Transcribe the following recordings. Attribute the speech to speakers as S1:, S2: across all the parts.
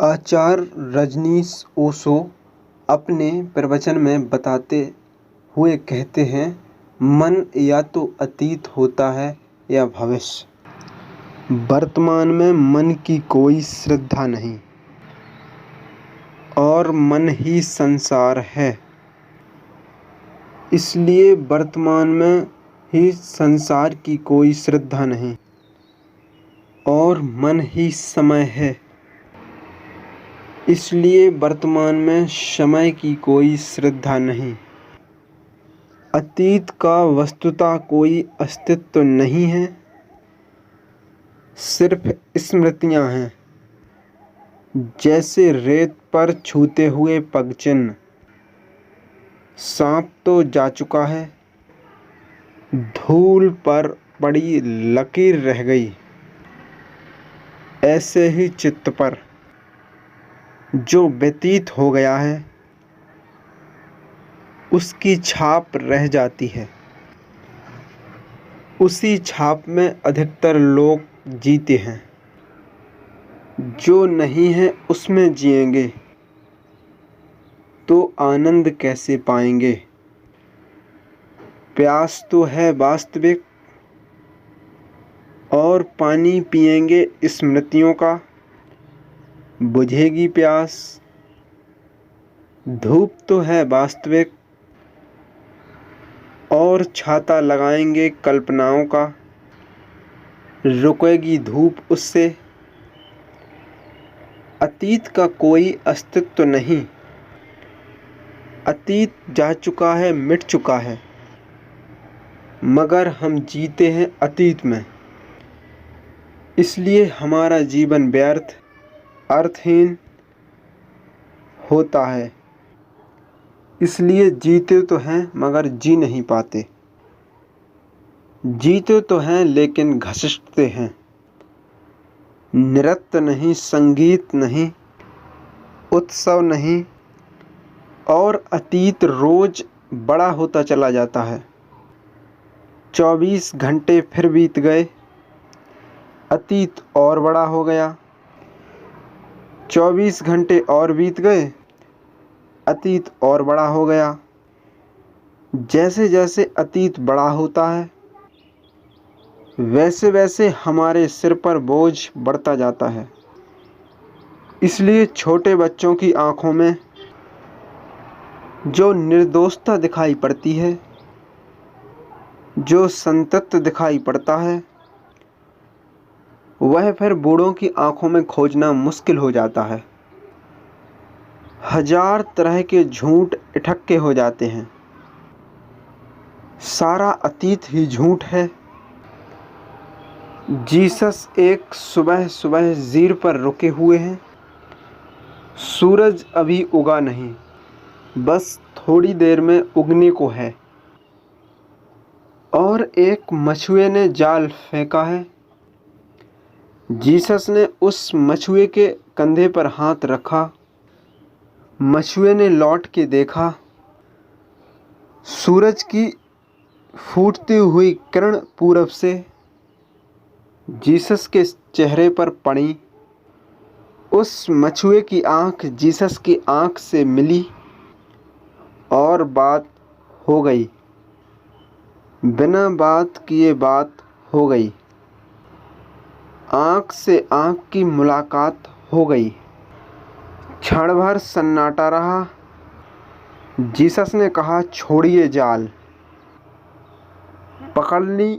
S1: आचार्य रजनीश ओशो अपने प्रवचन में बताते हुए कहते हैं, मन या तो अतीत होता है या भविष्य। वर्तमान में मन की कोई श्रद्धा नहीं और मन ही संसार है। इसलिए वर्तमान में ही संसार की कोई श्रद्धा नहीं और मन ही समय है। इसलिए वर्तमान में समय की कोई श्रद्धा नहीं। अतीत का वस्तुतः कोई अस्तित्व नहीं है, सिर्फ स्मृतियां हैं, जैसे रेत पर छूते हुए पगचिन्ह। सांप तो जा चुका है, धूल पर पड़ी लकीर रह गई। ऐसे ही चित्त पर जो व्यतीत हो गया है, उसकी छाप रह जाती है। उसी छाप में अधिकतर लोग जीते हैं। जो नहीं है उसमें जिएंगे तो आनंद कैसे पाएंगे। प्यास तो है वास्तविक और पानी पिएंगे स्मृतियों का, बुझेगी प्यास। धूप तो है वास्तविक और छाता लगाएंगे कल्पनाओं का, रुकेगी धूप उससे। अतीत का कोई अस्तित्व नहीं। अतीत जा चुका है, मिट चुका है, मगर हम जीते हैं अतीत में। इसलिए हमारा जीवन व्यर्थ, अर्थहीन होता है। इसलिए जीते तो हैं मगर जी नहीं पाते। जीते तो हैं लेकिन घसीटते हैं। नृत्य नहीं, संगीत नहीं, उत्सव नहीं और अतीत रोज बड़ा होता चला जाता है। 24 घंटे फिर बीत गए, अतीत और बड़ा हो गया। 24 घंटे और बीत गए, अतीत और बड़ा हो गया। जैसे जैसे अतीत बड़ा होता है, वैसे वैसे हमारे सिर पर बोझ बढ़ता जाता है। इसलिए छोटे बच्चों की आंखों में जो निर्दोषता दिखाई पड़ती है, जो संतत्व दिखाई पड़ता है, वह फिर बूढ़ों की आंखों में खोजना मुश्किल हो जाता है। हजार तरह के झूठ इकट्ठे हो जाते हैं। सारा अतीत ही झूठ है। जीसस एक सुबह सुबह ज़ीर पर रुके हुए हैं। सूरज अभी उगा नहीं, बस थोड़ी देर में उगने को है। और एक मछुए ने जाल फेंका है। जीसस ने उस मछुए के कंधे पर हाथ रखा। मछुए ने लौट के देखा। सूरज की फूटती हुई किरण पूरब से जीसस के चेहरे पर पड़ी। उस मछुए की आंख जीसस की आंख से मिली और बात हो गई। बिना बात किए बात हो गई। आंख से आंख की मुलाकात हो गई। क्षण भर सन्नाटा रहा। जीसस ने कहा, छोड़िए जाल। पकड़ ली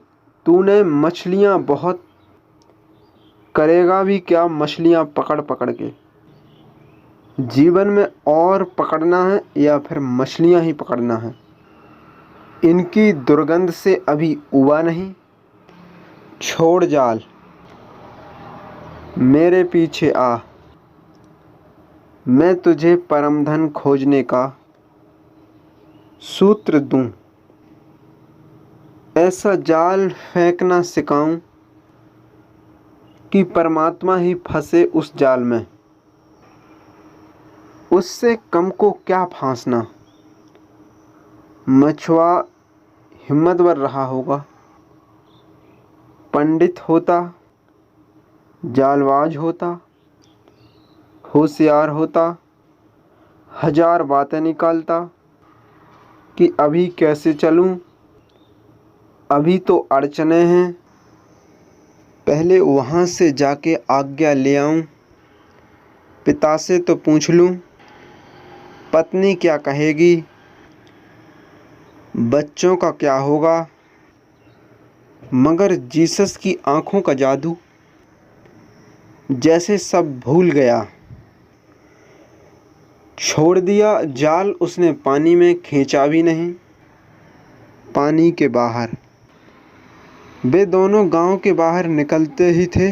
S1: तूने मछलियां बहुत, करेगा भी क्या मछलियां पकड़ पकड़ के। जीवन में और पकड़ना है या फिर मछलियां ही पकड़ना है। इनकी दुर्गंध से अभी उबा नहीं। छोड़ जाल, मेरे पीछे आ। मैं तुझे परम धन खोजने का सूत्र दूं। ऐसा जाल फेंकना सिखाऊं कि परमात्मा ही फंसे उस जाल में। उससे कम को क्या फांसना। मछुआ हिम्मतवर रहा होगा। पंडित होता, जालबाज होता, होशियार होता, हजार बातें निकालता कि अभी कैसे चलूं, अभी तो अड़चने हैं, पहले वहाँ से जाके आज्ञा ले आऊं, पिता से तो पूछ लूं, पत्नी क्या कहेगी, बच्चों का क्या होगा। मगर जीसस की आंखों का जादू जैसे सब भूल गया। छोड़ दिया जाल उसने, पानी में खींचा भी नहीं। पानी के बाहर वे दोनों गांव के बाहर निकलते ही थे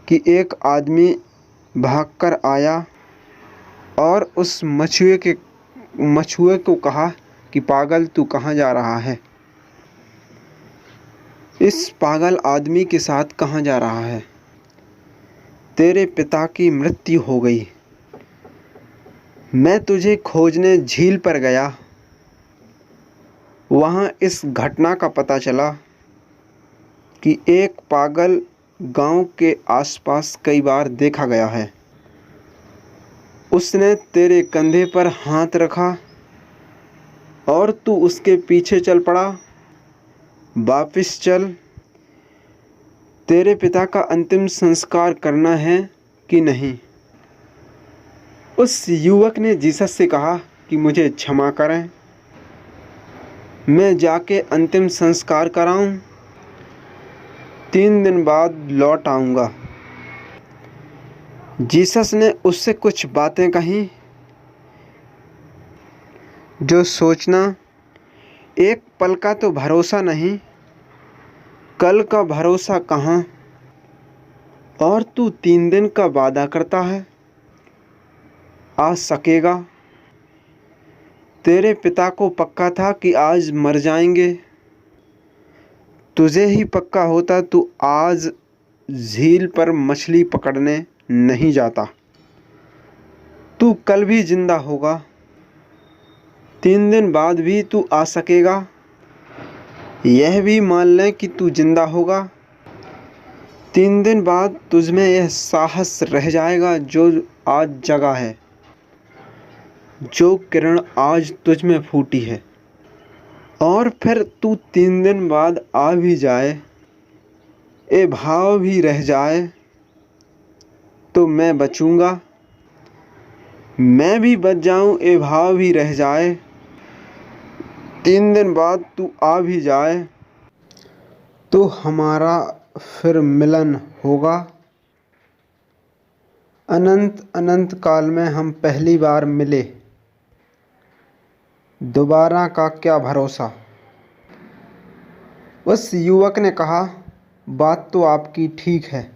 S1: कि एक आदमी भागकर आया और उस मछुए को कहा कि पागल, तू कहाँ जा रहा है? इस पागल आदमी के साथ कहाँ जा रहा है? तेरे पिता की मृत्यु हो गई। मैं तुझे खोजने झील पर गया, वहाँ इस घटना का पता चला कि एक पागल गांव के आसपास कई बार देखा गया है। उसने तेरे कंधे पर हाथ रखा और तू उसके पीछे चल पड़ा। वापिस चल, तेरे पिता का अंतिम संस्कार करना है कि नहीं? उस युवक ने जीसस से कहा कि मुझे क्षमा करें, मैं जाके अंतिम संस्कार कराऊं, 3 दिन बाद लौट आऊँगा। जीसस ने उससे कुछ बातें कहीं जो सोचना, एक पल का तो भरोसा नहीं, कल का भरोसा कहाँ? और तू 3 दिन का वादा करता है, आ सकेगा? तेरे पिता को पक्का था कि आज मर जाएंगे। तुझे ही पक्का होता तू आज झील पर मछली पकड़ने नहीं जाता। तू कल भी जिंदा होगा, 3 दिन बाद भी तू आ सकेगा। यह भी मान लें कि तू जिंदा होगा, 3 दिन बाद तुझ में यह साहस रह जाएगा जो आज जगा है, जो किरण आज तुझ में फूटी है। और फिर तू 3 दिन बाद आ भी जाए, ये भाव भी रह जाए, तो मैं बचूंगा। मैं भी बच जाऊं, ये भाव भी रह जाए, 3 दिन बाद तू आ भी जाए, तो हमारा फिर मिलन होगा। अनंत अनंत काल में हम पहली बार मिले, दोबारा का क्या भरोसा। उस युवक ने कहा, बात तो आपकी ठीक है,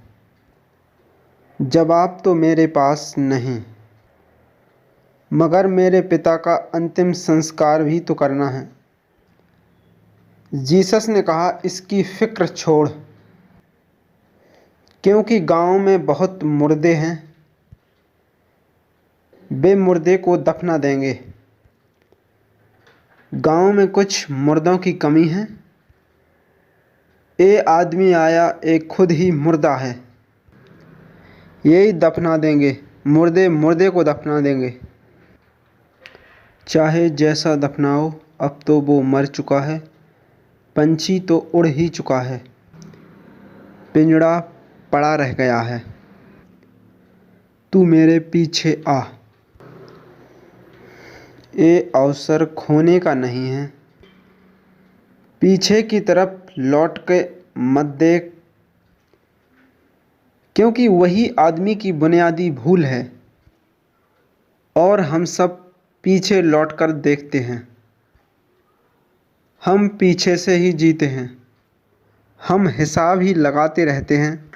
S1: जवाब तो मेरे पास नहीं, मगर मेरे पिता का अंतिम संस्कार भी तो करना है। जीसस ने कहा, इसकी फिक्र छोड़, क्योंकि गांव में बहुत मुर्दे हैं, वे मुर्दे को दफना देंगे। गांव में कुछ मुर्दों की कमी है। ये आदमी आया, एक खुद ही मुर्दा है, यही दफना देंगे, मुर्दे मुर्दे को दफना देंगे। चाहे जैसा दफनाओ, अब तो वो मर चुका है, पंछी तो उड़ ही चुका है, पिंजड़ा पड़ा रह गया है। तू मेरे पीछे आ, ये अवसर खोने का नहीं है। पीछे की तरफ लौट के मत देख, क्योंकि वही आदमी की बुनियादी भूल है और हम सब पीछे लौटकर देखते हैं। हम पीछे से ही जीते हैं, हम हिसाब ही लगाते रहते हैं,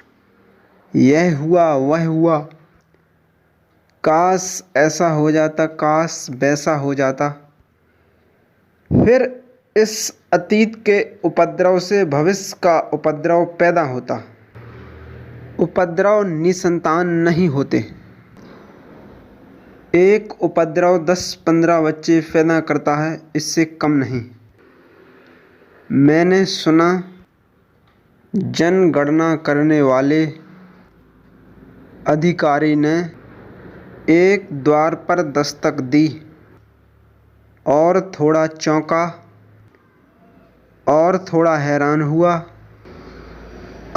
S1: यह हुआ वह हुआ, काश ऐसा हो जाता, काश वैसा हो जाता। फिर इस अतीत के उपद्रव से भविष्य का उपद्रव पैदा होता। उपद्रव निसंतान नहीं होते। एक उपद्रव 10-15 बच्चे पैदा करता है, इससे कम नहीं। मैंने सुना, जनगणना करने वाले अधिकारी ने एक द्वार पर दस्तक दी और थोड़ा चौंका और थोड़ा हैरान हुआ।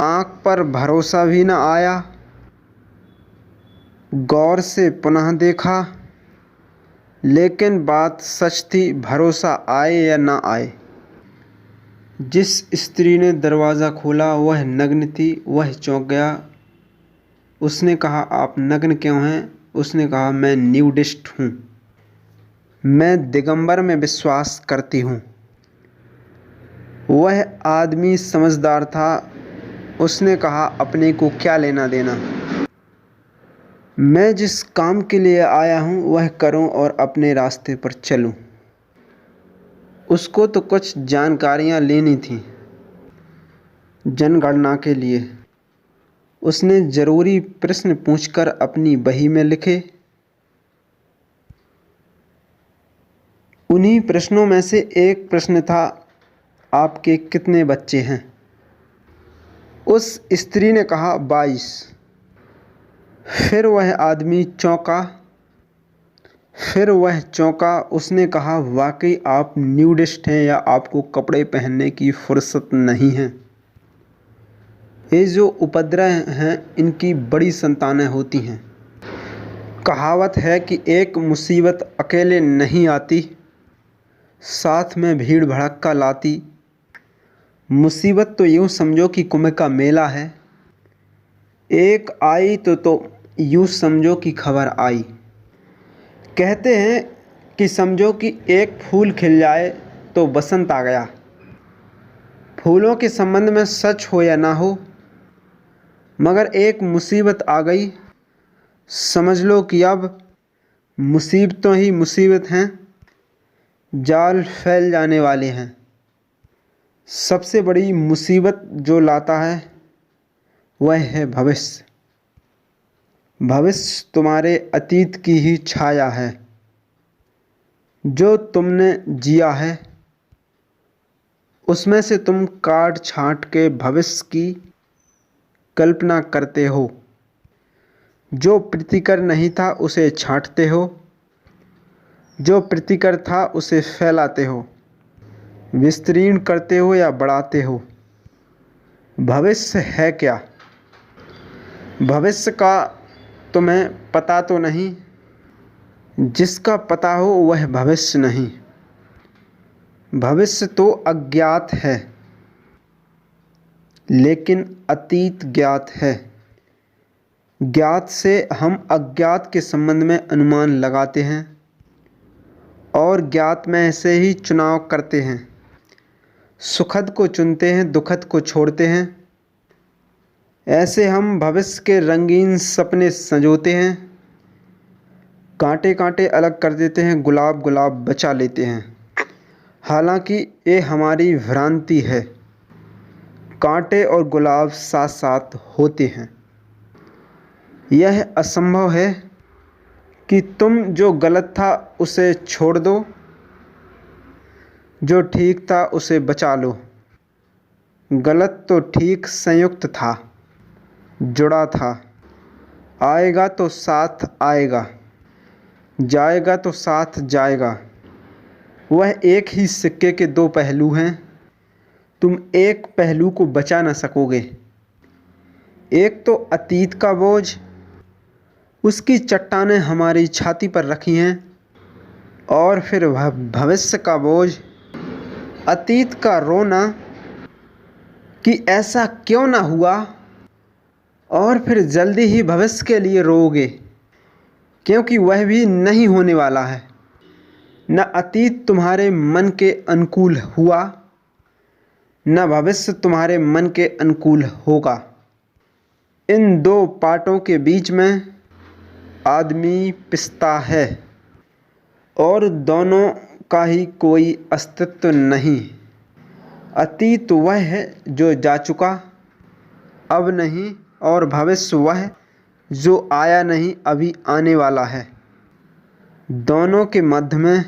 S1: आँख पर भरोसा भी न आया। गौर से पुनः देखा, लेकिन बात सच थी, भरोसा आए या ना आए। जिस स्त्री ने दरवाज़ा खोला वह नग्न थी। वह चौंक गया। उसने कहा, आप नग्न क्यों हैं? उसने कहा, मैं न्यूडिस्ट हूँ। मैं दिगंबर में विश्वास करती हूँ। वह आदमी समझदार था। उसने कहा, अपने को क्या लेना देना। मैं जिस काम के लिए आया हूँ वह करूँ और अपने रास्ते पर चलूँ। उसको तो कुछ जानकारियाँ लेनी थीं जनगणना के लिए। उसने ज़रूरी प्रश्न पूछकर अपनी बही में लिखे। उन्हीं प्रश्नों में से एक प्रश्न था, आपके कितने बच्चे हैं? उस स्त्री ने कहा, 22। फिर वह आदमी चौंका। उसने कहा, वाकई आप न्यूडिस्ट हैं या आपको कपड़े पहनने की फुर्सत नहीं है? ये जो उपद्रव हैं इनकी बड़ी संतानें होती हैं। कहावत है कि एक मुसीबत अकेले नहीं आती, साथ में भीड़ भड़क्का लाती। मुसीबत तो यूँ समझो कि कुंभ का मेला है। एक आई तो यूँ समझो कि खबर आई। कहते हैं कि समझो कि एक फूल खिल जाए तो बसंत आ गया। फूलों के संबंध में सच हो या ना हो, मगर एक मुसीबत आ गई, समझ लो कि अब मुसीबतों ही मुसीबत हैं, जाल फैल जाने वाले हैं। सबसे बड़ी मुसीबत जो लाता है वह है भविष्य। भविष्य तुम्हारे अतीत की ही छाया है। जो तुमने जिया है उसमें से तुम काट छांट के भविष्य की कल्पना करते हो। जो प्रीतिकर नहीं था उसे छांटते हो, जो प्रीतिकर था उसे फैलाते हो, विस्तीर्ण करते हो या बढ़ाते हो। भविष्य है क्या? भविष्य का तुम्हें पता तो नहीं। जिसका पता हो वह भविष्य नहीं। भविष्य तो अज्ञात है, लेकिन अतीत ज्ञात है। ज्ञात से हम अज्ञात के संबंध में अनुमान लगाते हैं और ज्ञात में से ही चुनाव करते हैं। सुखद को चुनते हैं, दुखद को छोड़ते हैं। ऐसे हम भविष्य के रंगीन सपने संजोते हैं। कांटे कांटे अलग कर देते हैं, गुलाब गुलाब बचा लेते हैं। हालांकि ये हमारी भ्रांति है। कांटे और गुलाब साथ साथ होते हैं। यह असंभव है कि तुम जो गलत था उसे छोड़ दो, जो ठीक था उसे बचा लो। गलत तो ठीक संयुक्त था, जुड़ा था। आएगा तो साथ आएगा, जाएगा तो साथ जाएगा। वह एक ही सिक्के के दो पहलू हैं। तुम एक पहलू को बचा न सकोगे। एक तो अतीत का बोझ, उसकी चट्टानें हमारी छाती पर रखी हैं, और फिर भविष्य का बोझ, अतीत का रोना कि ऐसा क्यों ना हुआ, और फिर जल्दी ही भविष्य के लिए रोओगे, क्योंकि वह भी नहीं होने वाला है। न अतीत तुम्हारे मन के अनुकूल हुआ, न भविष्य तुम्हारे मन के अनुकूल होगा। इन दो पाटों के बीच में आदमी पिसता है, और दोनों का ही कोई अस्तित्व नहीं। अतीत वह है जो जा चुका, अब नहीं, और भविष्य वह जो आया नहीं, अभी आने वाला है। दोनों के मध्य में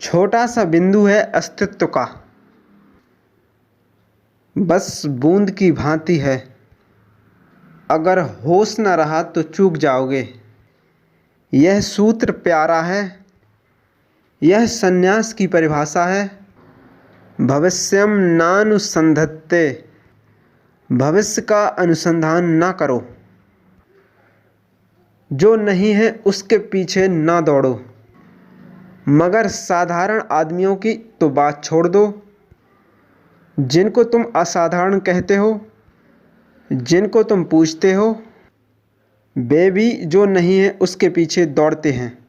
S1: छोटा सा बिंदु है अस्तित्व का, बस बूंद की भांति है। अगर होश न रहा तो चूक जाओगे। यह सूत्र प्यारा है, यह संन्यास की परिभाषा है। भविष्यम नानुसंधत्ते, भविष्य का अनुसंधान ना करो। जो नहीं है उसके पीछे ना दौड़ो। मगर साधारण आदमियों की तो बात छोड़ दो, जिनको तुम असाधारण कहते हो, जिनको तुम पूछते हो, वे भी जो नहीं है उसके पीछे दौड़ते हैं।